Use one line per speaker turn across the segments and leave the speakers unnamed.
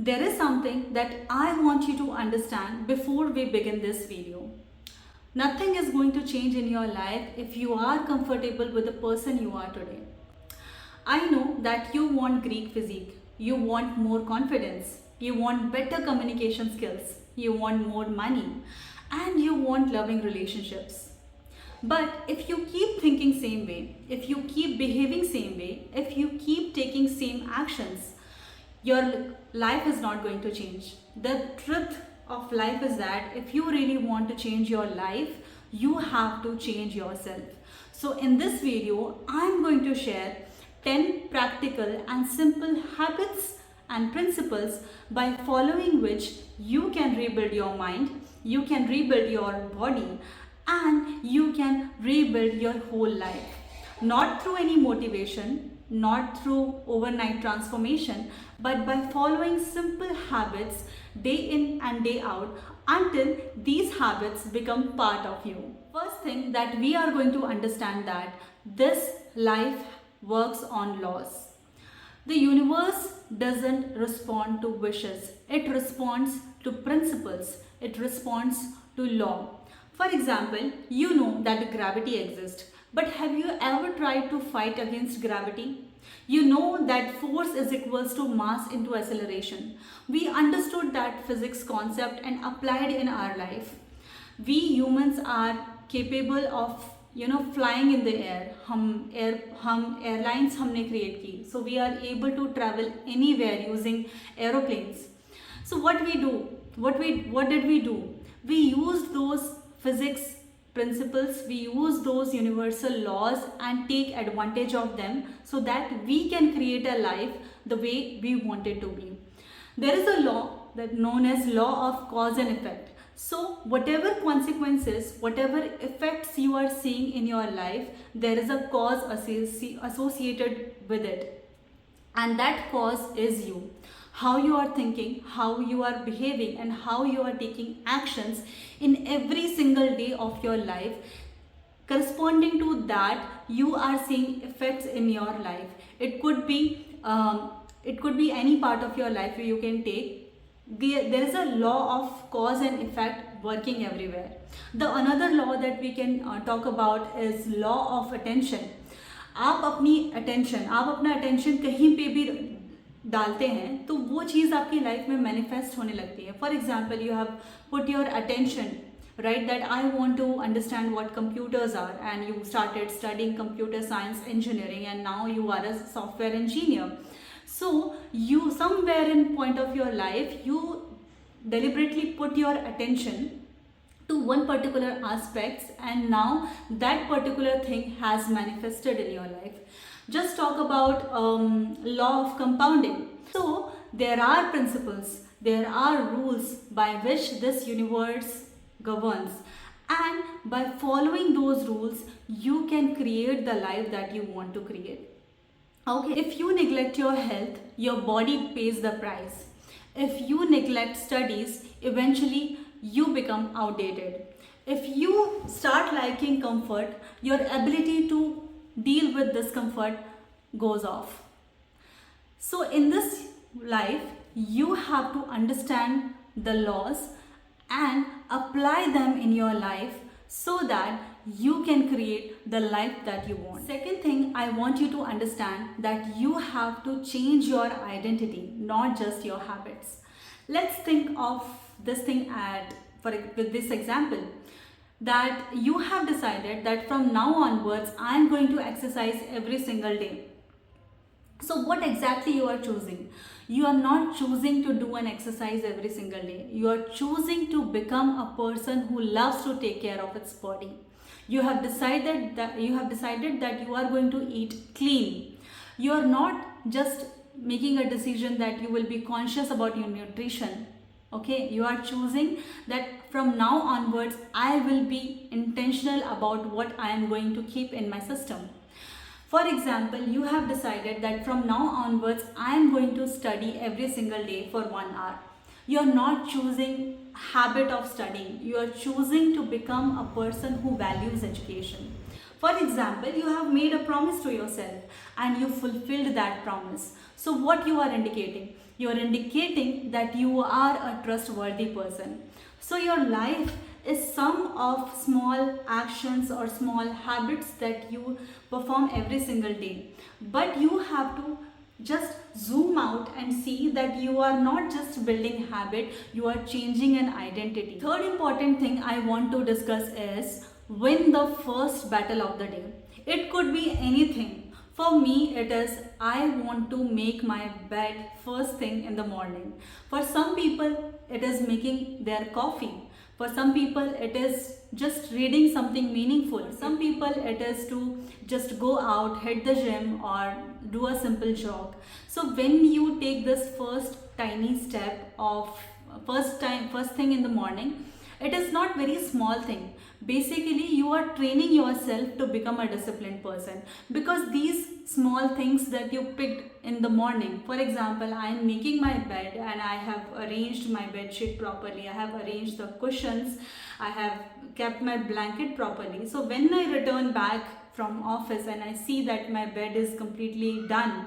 There is something that I want you to understand before we begin this video. Nothing is going to change in your life if you are comfortable with the person you are today. I know that you want Greek physique, you want more confidence, you want better communication skills, you want more money, and you want loving relationships. But if you keep thinking same way, if you keep behaving same way, if you keep taking same actions, your life is not going to change. The truth of life is that if you really want to change your life, you have to change yourself. So in this video, I'm going to share 10 practical and simple habits and principles by following which you can rebuild your mind, you can rebuild your body, and you can rebuild your whole life. Not through any motivation, not through overnight transformation, but by following simple habits day in and day out until these habits become part of you. First thing that we are going to understand that this life works on laws. The universe doesn't respond to wishes, it responds to principles, it responds to law. For example, you know that gravity exists, but have you ever tried to fight against gravity? You know that force is equals to mass into acceleration. We understood that physics concept and applied in our life. We humans are capable of flying in the air. हम airlines हमने create की. So we are able to travel anywhere using aeroplanes. So what we do? What did we do? We used those physics principles, we use those universal laws and take advantage of them so that we can create a life the way we want it to be. There is a law that known as law of cause and effect. So whatever consequences, whatever effects you are seeing in your life, there is a cause associated with it, and that cause is you. How you are thinking, how you are behaving, and how you are taking actions in every single day of your life. Corresponding to that, you are seeing effects in your life. It could be any part of your life you can take. There is a law of cause and effect working everywhere. The another law that we can talk about is law of attention. आप अपना attention कहीं पे भी डालते हैं तो वो चीज़ आपकी लाइफ में मैनिफेस्ट होने लगती है. For example, you have put your attention right that I want to understand what computers are, and you started studying computer science engineering, and now you are a software engineer. So you somewhere in point of your life you deliberately put your attention to one particular aspects, and now that particular thing has manifested in your life. Just talk about law of compounding. So there are principles, there are rules by which this universe governs, and by following those rules you can create the life that you want to create. Okay, if you neglect your health, your body pays the price. If you neglect studies, eventually you become outdated. If you start liking comfort, your ability to deal with discomfort goes off. So in this life, you have to understand the laws and apply them in your life so that you can create the life that you want. Second thing, I want you to understand that you have to change your identity, not just your habits. Let's think of this thing with this example, that you have decided that from now onwards I am going to exercise every single day. So what exactly you are choosing? You are not choosing to do an exercise every single day. You are choosing to become a person who loves to take care of its body. You have decided that you are going to eat clean. You are not just making a decision that you will be conscious about your nutrition. Okay, you are choosing that from now onwards I will be intentional about what I am going to keep in my system. For example, you have decided that from now onwards I am going to study every single day for 1 hour. You are not choosing habit of studying. You are choosing to become a person who values education. For example, you have made a promise to yourself and you fulfilled that promise. So what you are indicating? You are indicating that you are a trustworthy person. So your life is sum of small actions or small habits that you perform every single day. But you have to just zoom out and see that you are not just building habit, you are changing an identity. Third important thing I want to discuss is win the first battle of the day. It could be anything. For me, it is I want to make my bed first thing in the morning. For some people, it is making their coffee. For some people, it is just reading something meaningful. For some people, it is to just go out, hit the gym, or do a simple jog. So when you take this first tiny step of first thing in the morning, it is not very small thing. Basically, you are training yourself to become a disciplined person, because these small things that you picked in the morning, for example, I am making my bed and I have arranged my bed sheet properly, I have arranged the cushions, I have kept my blanket properly. So when I return back from office and I see that my bed is completely done,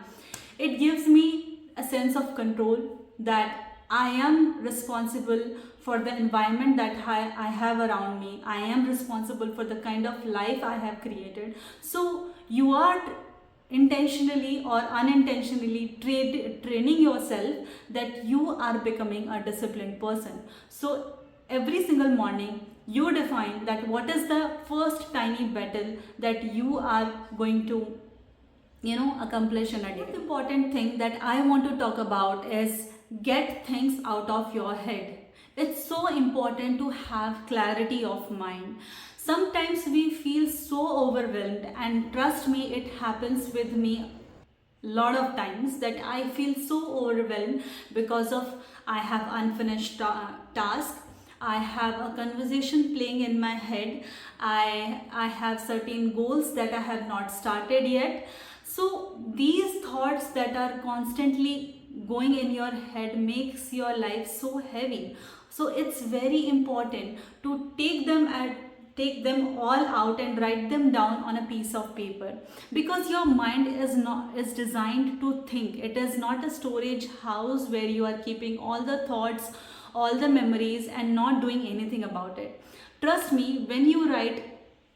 it gives me a sense of control that I am responsible for the environment that I have around me. I am responsible for the kind of life I have created. So you are intentionally or unintentionally training yourself that you are becoming a disciplined person. So every single morning you define that what is the first tiny battle that you are going to accomplish in a day. The important thing that I want to talk about is get things out of your head. It's so important to have clarity of mind. Sometimes we feel so overwhelmed, and trust me, it happens with me lot of times that I feel so overwhelmed because of I have unfinished task, I have a conversation playing in my head, I have certain goals that I have not started yet. So these thoughts that are constantly going in your head makes your life so heavy. So it's very important to take them all out and write them down on a piece of paper, because your mind is designed to think. It is not a storage house where you are keeping all the thoughts, all the memories, and not doing anything about it. Trust me, when you write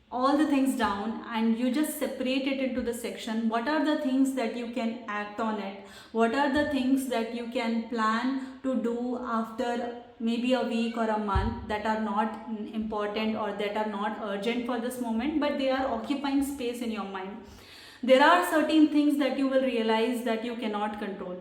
all the things down and you just separate it into the section, what are the things that you can act on it, what are the things that you can plan to do after maybe a week or a month, that are not important or that are not urgent for this moment, but they are occupying space in your mind. There are certain things that you will realize that you cannot control,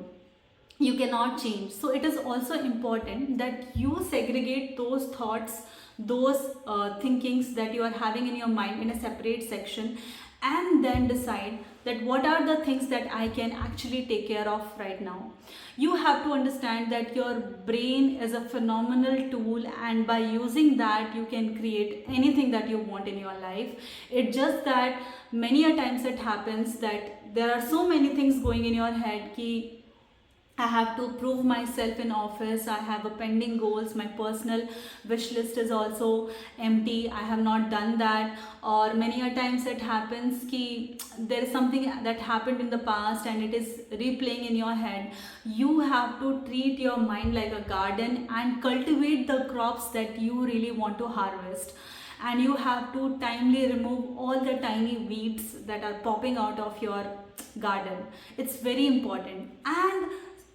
you cannot change. So it is also important that you segregate those thoughts, those thinkings that you are having in your mind in a separate section, and then decide that what are the things that I can actually take care of right now. You have to understand that your brain is a phenomenal tool, and by using that you can create anything that you want in your life. It's just that many a times it happens that there are so many things going in your head ki I have to prove myself in office, I have a pending goals, my personal wish list is also empty, I have not done that. Or many a times it happens ki there is something that happened in the past and it is replaying in your head. You have to treat your mind like a garden and cultivate the crops that you really want to harvest. And you have to timely remove all the tiny weeds that are popping out of your garden. It's very important. And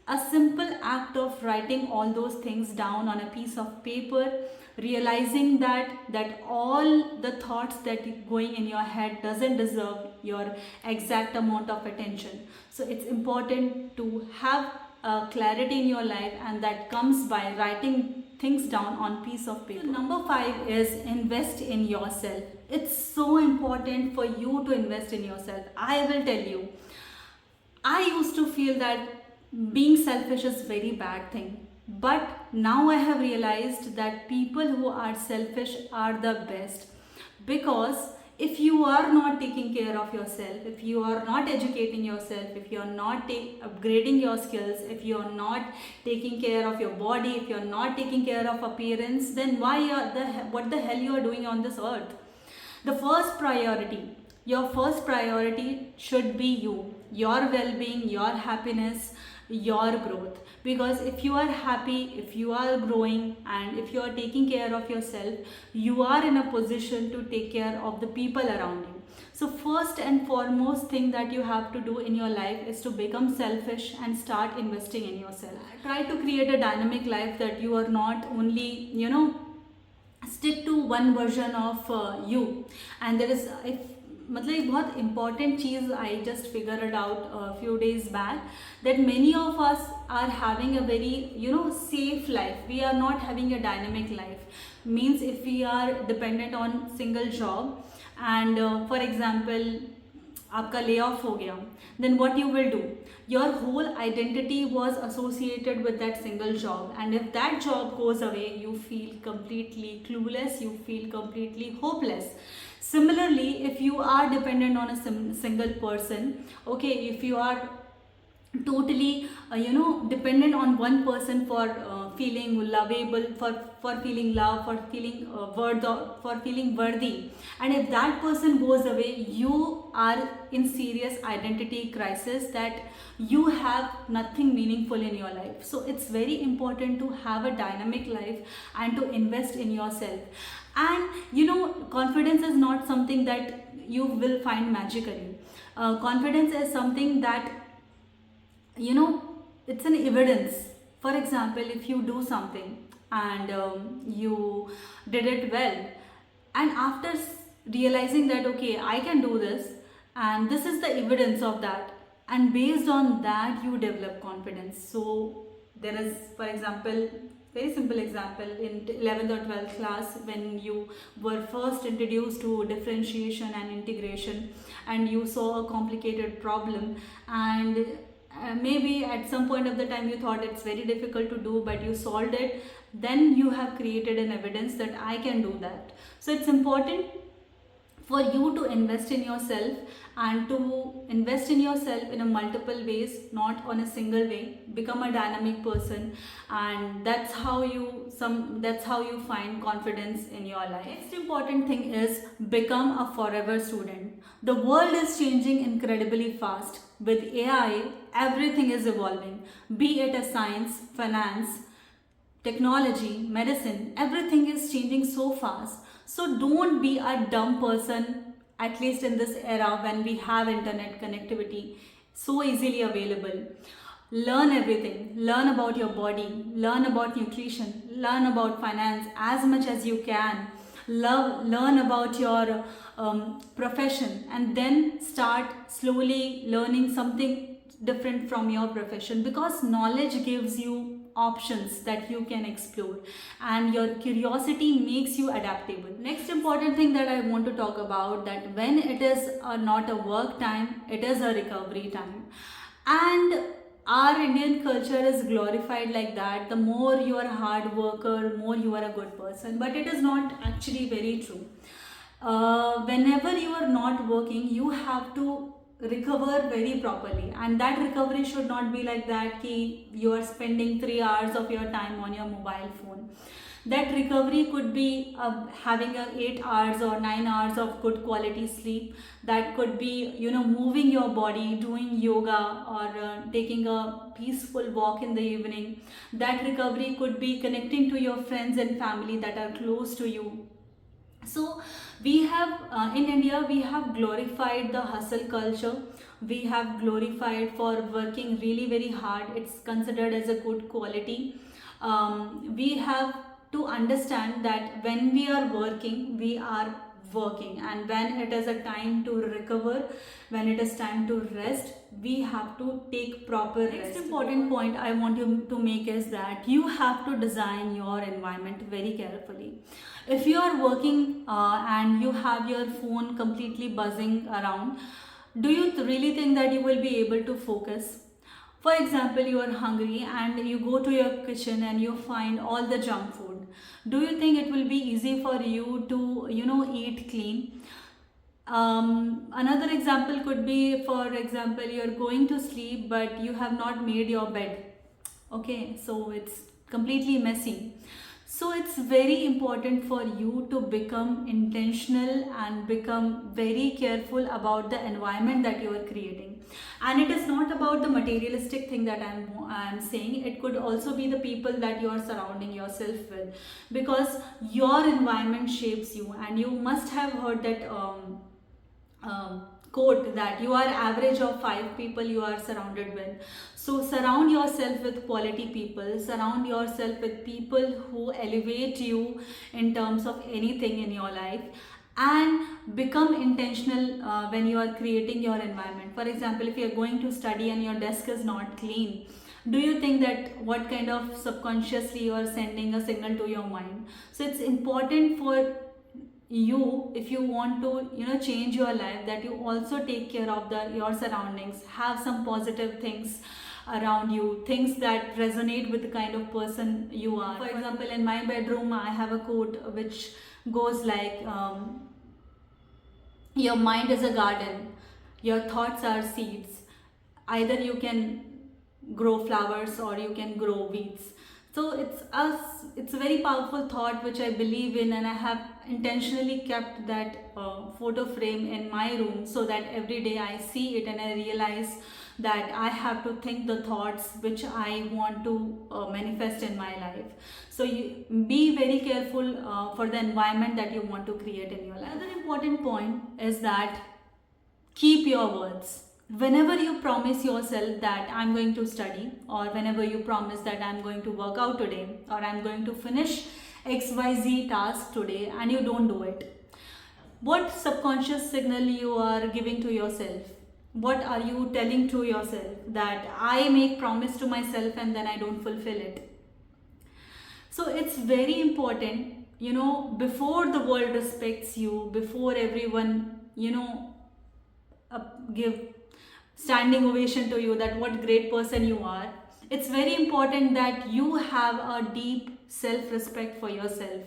a simple act of writing all those things down on a piece of paper, realizing that all the thoughts that going in your head doesn't deserve your exact amount of attention. So it's important to have clarity in your life, and that comes by writing things down on piece of paper. So number 5 is invest in yourself. It's so important for you to invest in yourself. I will tell you, I used to feel that being selfish is very bad thing, but now I have realized that people who are selfish are the best, because if you are not taking care of yourself, if you are not educating yourself, if you are not upgrading your skills, if you are not taking care of your body, if you are not taking care of appearance, then what the hell you are doing on this earth? The first priority, your first priority should be you, your well-being, your happiness, your growth. Because if you are happy, if you are growing, and if you are taking care of yourself, you are in a position to take care of the people around you. So first and foremost thing that you have to do in your life is to become selfish and start investing in yourself. Try to create a dynamic life, that you are not only, stick to one version of you. And there is, if मतलब एक बहुत important cheese I just figured out a few days back, that many of us are having a very safe life. We are not having a dynamic life. Means if we are dependent on single job, and for example आपका lay off हो गया, then what you will do, your whole identity was associated with that single job, and if that job goes away, you feel completely clueless, you feel completely hopeless. Similarly, if you are dependent on a single person, okay, if you are totally dependent on one person for feeling lovable, for feeling love, for feeling for feeling worthy, and if that person goes away, you are in serious identity crisis, that you have nothing meaningful in your life. So it's very important to have a dynamic life and to invest in yourself. And confidence is not something that you will find magically. Confidence is something that it's an evidence. For example, if you do something and you did it well, and after realizing that okay, I can do this, and this is the evidence of that, and based on that you develop confidence. So there is, for example, very simple example, in 11th or 12th class, when you were first introduced to differentiation and integration, and you saw a complicated problem, and maybe at some point of the time you thought it's very difficult to do, but you solved it, then you have created an evidence that I can do that. So it's important for you to invest in yourself, and to invest in yourself in a multiple ways, not on a single way. Become a dynamic person, and that's how you find confidence in your life. Next important thing is become a forever student. The world is changing incredibly fast. With AI, everything is evolving, be it a science, finance, technology, medicine, everything is changing so fast. So don't be a dumb person, at least in this era when we have internet connectivity so easily available. Learn everything. Learn about your body, learn about nutrition, learn about finance as much as you can. Learn about your profession, and then start slowly learning something different from your profession, because knowledge gives you options that you can explore, and your curiosity makes you adaptable. Next important thing that I want to talk about, that when it is not a work time, it is a recovery time. And our Indian culture is glorified like that. The more you are a hard worker, more you are a good person. But it is not actually very true. Whenever you are not working, you have to recover very properly, and that recovery should not be like that ki you are spending 3 hours of your time on your mobile phone. That recovery could be having 8 hours or 9 hours of good quality sleep. That could be moving your body, doing yoga, or taking a peaceful walk in the evening. That recovery could be connecting to your friends and family that are close to you. So we have in India, we have glorified the hustle culture. We have glorified for working really very hard. It's considered as a good quality. We have to understand that when we are working, we are working, and when it is a time to recover, when it is time to rest, we have to take proper rest. Next important point I want you to make is that you have to design your environment very carefully. If you are working and you have your phone completely buzzing around, do you really think that you will be able to focus? For example, you are hungry and you go to your kitchen and you find all the junk food. Do you think it will be easy for you to eat clean? Another example could be, for example, you are going to sleep but you have not made your bed. Okay, so it's completely messy. So it's very important for you to become intentional and become very careful about the environment that you are creating. And it is not about the materialistic thing that I'm saying. It could also be the people that you are surrounding yourself with, because your environment shapes you. And you must have heard that quote that you are average of 5 people you are surrounded with. So surround yourself with quality people, surround yourself with people who elevate you in terms of anything in your life, and become intentional when you are creating your environment. For example, if you are going to study and your desk is not clean, do you think that what kind of subconsciously you are sending a signal to your mind? So it's important for you, if you want to change your life, that you also take care of your surroundings, have some positive things around you, things that resonate with the kind of person you are. For example, in my bedroom I have a quote which goes like, your mind is a garden, your thoughts are seeds. Either you can grow flowers or you can grow weeds. So it's a very powerful thought which I believe in, and I have intentionally kept that photo frame in my room, so that every day I see it and I realize that I have to think the thoughts which I want to manifest in my life. So be very careful for the environment that you want to create in your life. Another important point is that keep your words. Whenever you promise yourself that I'm going to study, or whenever you promise that I'm going to work out today, or I'm going to finish XYZ task today, and you don't do it, what subconscious signal you are giving to yourself? What are you telling to yourself? That I make promise to myself and then I don't fulfill it. So it's very important, before the world respects you, before everyone, give standing ovation to you that what great person you are, it's very important that you have a deep self-respect for yourself.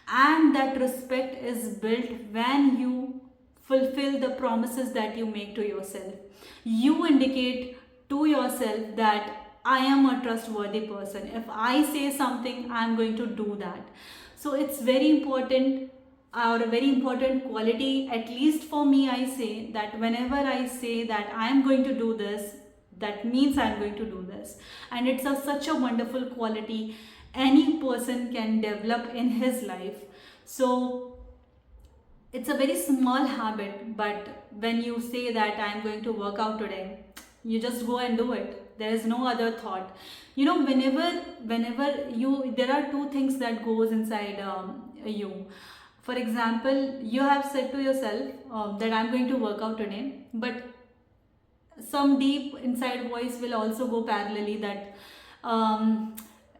And that respect is built when you fulfill the promises that you make to yourself. You indicate to yourself that I am a trustworthy person. If I say something, I'm going to do that. So it's very important, or a very important quality, at least for me. I say that whenever I say that I am going to do this, that means I am going to do this. And it's such a wonderful quality any person can develop in his life. So it's a very small habit, but when you say that I am going to work out today, you just go and do it. There is no other thought. Whenever you, there are two things that goes inside you. For example, you have said to yourself that I'm going to work out today, but some deep inside voice will also go parallelly that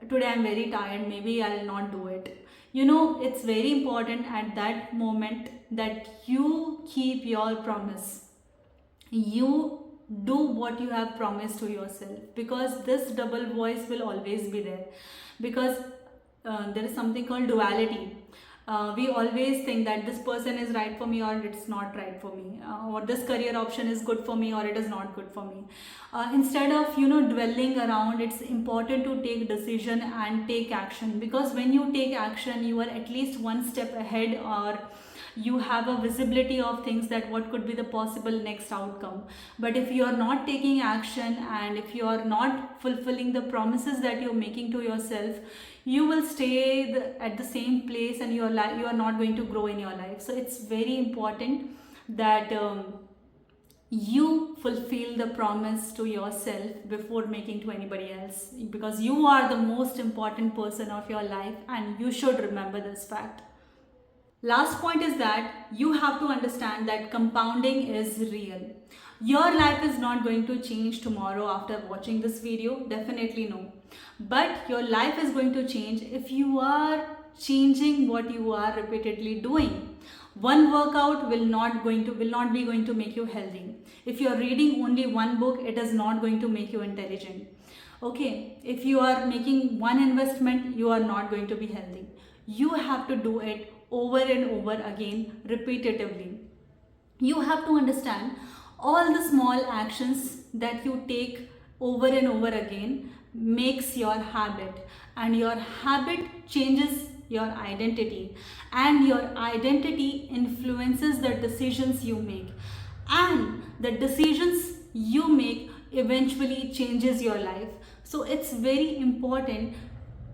today I'm very tired, maybe I'll not do it. It's very important at that moment that you keep your promise. You do what you have promised to yourself, because this double voice will always be there, because there is something called duality. We always think that this person is right for me or it's not right for me, or this career option is good for me or it is not good for me. Instead of dwelling around, it's important to take decision and take action, because when you take action, you are at least one step ahead, or you have a visibility of things that what could be the possible next outcome. But if you are not taking action, and if you are not fulfilling the promises that you're making to yourself, you will stay at the same place, and you are not going to grow in your life. So it's very important that you fulfill the promise to yourself before making to anybody else, because you are the most important person of your life, and you should remember this fact. Last point is that you have to understand that compounding is real. Your life is not going to change tomorrow after watching this video, definitely no. But your life is going to change if you are changing what you are repeatedly doing. One workout will not be going to make you healthy. If you are reading only one book, it is not going to make you intelligent. Okay, if you are making one investment, you are not going to be healthy. You have to do it over and over again, repetitively. You have to understand all the small actions that you take over and over again makes your habit, and your habit changes your identity, and your identity influences the decisions you make, and the decisions you make eventually changes your life. So it's very important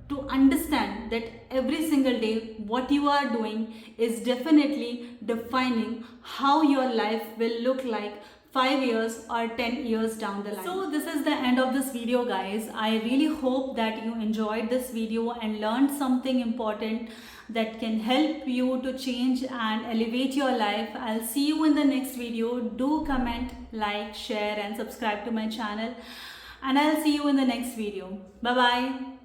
to understand that every single day what you are doing is definitely defining how your life will look like 5 years or 10 years down the line. So this is the end of this video, guys. I really hope that you enjoyed this video and learned something important that can help you to change and elevate your life. I'll see you in the next video. Do comment, like, share and subscribe to my channel, and I'll see you in the next video. Bye bye.